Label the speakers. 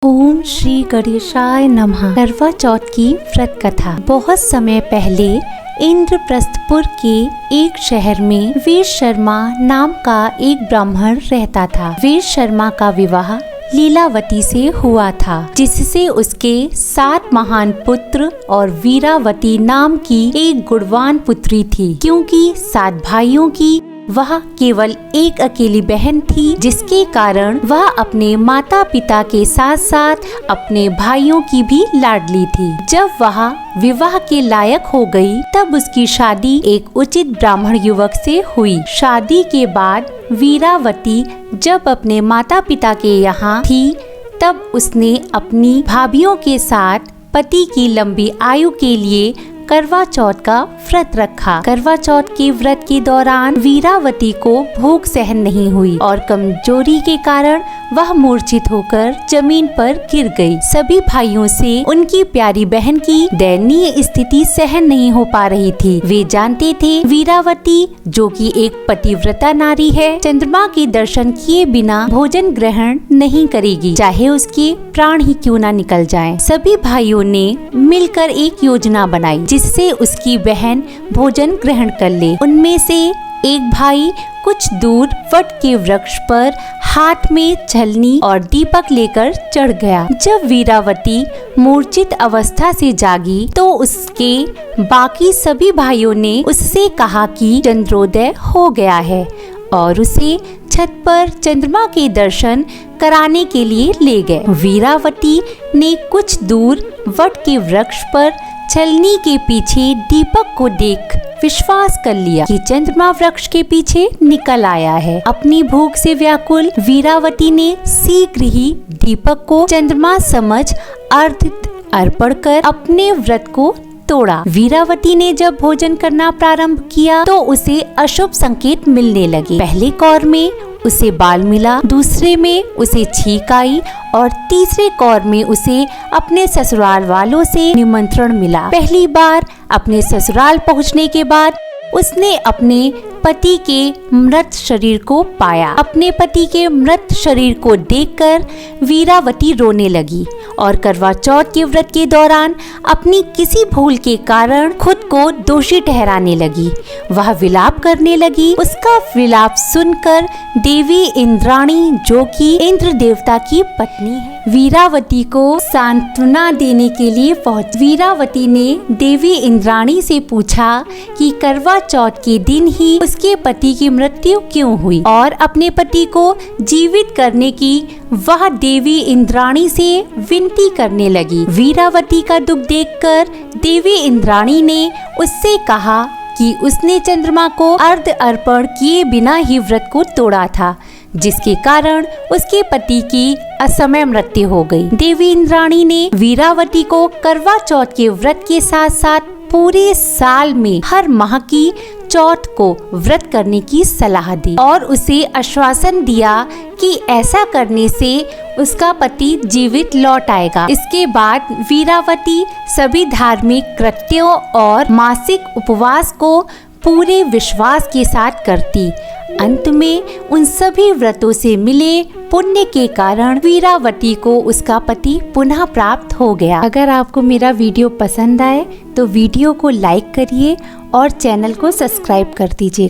Speaker 1: ओम श्री गणेशाय नमः। करवा चौथ की व्रत कथा। बहुत समय पहले इंद्रप्रस्थपुर के एक शहर में वीर शर्मा नाम का एक ब्राह्मण रहता था। वीर शर्मा का विवाह लीलावती से हुआ था, जिससे उसके 7 महान पुत्र और वीरावती नाम की एक गुणवान पुत्री थी। क्योंकि 7 भाइयों की वह केवल एक अकेली बहन थी, जिसके कारण वह अपने माता पिता के साथ साथ अपने भाइयों की भी लाडली थी। जब वह विवाह के लायक हो गई, तब उसकी शादी एक उचित ब्राह्मण युवक से हुई। शादी के बाद वीरावती जब अपने माता पिता के यहाँ थी, तब उसने अपनी भाभियों के साथ पति की लंबी आयु के लिए करवा चौथ का व्रत रखा। करवा चौथ के व्रत के दौरान वीरावती को भूख सहन नहीं हुई और कमजोरी के कारण वह मूर्छित होकर जमीन पर गिर गई। सभी भाइयों से उनकी प्यारी बहन की दयनीय स्थिति सहन नहीं हो पा रही थी। वे जानते थे वीरावती, जो कि एक पतिव्रता नारी है, चंद्रमा के दर्शन किए बिना भोजन ग्रहण नहीं करेगी, चाहे उसके प्राण ही क्यों न निकल जाएं। सभी भाइयों ने मिलकर एक योजना बनाई, जिससे उसकी बहन भोजन ग्रहण कर ले। उनमें से एक भाई कुछ दूर वट के वृक्ष पर हाथ में छलनी और दीपक लेकर चढ़ गया। जब वीरावती मूर्छित अवस्था से जागी, तो उसके बाकी सभी भाइयों ने उससे कहा कि चंद्रोदय हो गया है और उसे छत पर चंद्रमा के दर्शन कराने के लिए ले गए। वीरावती ने कुछ दूर वट के वृक्ष पर छलनी के पीछे दीपक को देख विश्वास कर लिया कि चंद्रमा वृक्ष के पीछे निकल आया है। अपनी भूख से व्याकुल वीरावती ने शीघ्र ही दीपक को चंद्रमा समझ अर्पण कर अपने व्रत को तोड़ा। वीरावती ने जब भोजन करना प्रारंभ किया, तो उसे अशुभ संकेत मिलने लगे। पहले कौर में उसे बाल मिला, दूसरे में उसे छींक आई और तीसरे कौर में उसे अपने ससुराल वालों से निमंत्रण मिला। पहली बार अपने ससुराल पहुंचने के बाद उसने अपने पति के मृत शरीर को पाया। अपने पति के मृत शरीर को देखकर वीरावती रोने लगी और करवा चौथ के व्रत के दौरान अपनी किसी भूल के कारण खुद को दोषी ठहराने लगी। वह विलाप करने लगी। उसका विलाप सुनकर देवी इंद्राणी, जो कि इंद्र देवता की पत्नी है, वीरावती को सांत्वना देने के लिए पहुंची। वीरावती ने देवी इंद्राणी से पूछा कि करवा चौथ के दिन ही उसके पति की मृत्यु क्यों हुई और अपने पति को जीवित करने की वह देवी इंद्राणी से विनती करने लगी। वीरावती का दुख देखकर देवी इंद्राणी ने उससे कहा कि उसने चंद्रमा को अर्घ्य अर्पण किए बिना ही व्रत को तोड़ा था, जिसके कारण उसके पति की असमय मृत्यु हो गई। देवी इंद्राणी ने वीरावती को करवा चौथ के व्रत के साथ साथ पूरे साल में हर माह की चौथ को व्रत करने की सलाह दी और उसे आश्वासन दिया कि ऐसा करने से उसका पति जीवित लौट आएगा। इसके बाद वीरावती सभी धार्मिक कृत्यों और मासिक उपवास को पूरे विश्वास के साथ करती। अंत में उन सभी व्रतों से मिले पुण्य के कारण वीरावती को उसका पति पुनः प्राप्त हो गया। अगर आपको मेरा वीडियो पसंद आए तो वीडियो को लाइक करिए और चैनल को सब्सक्राइब कर दीजिए।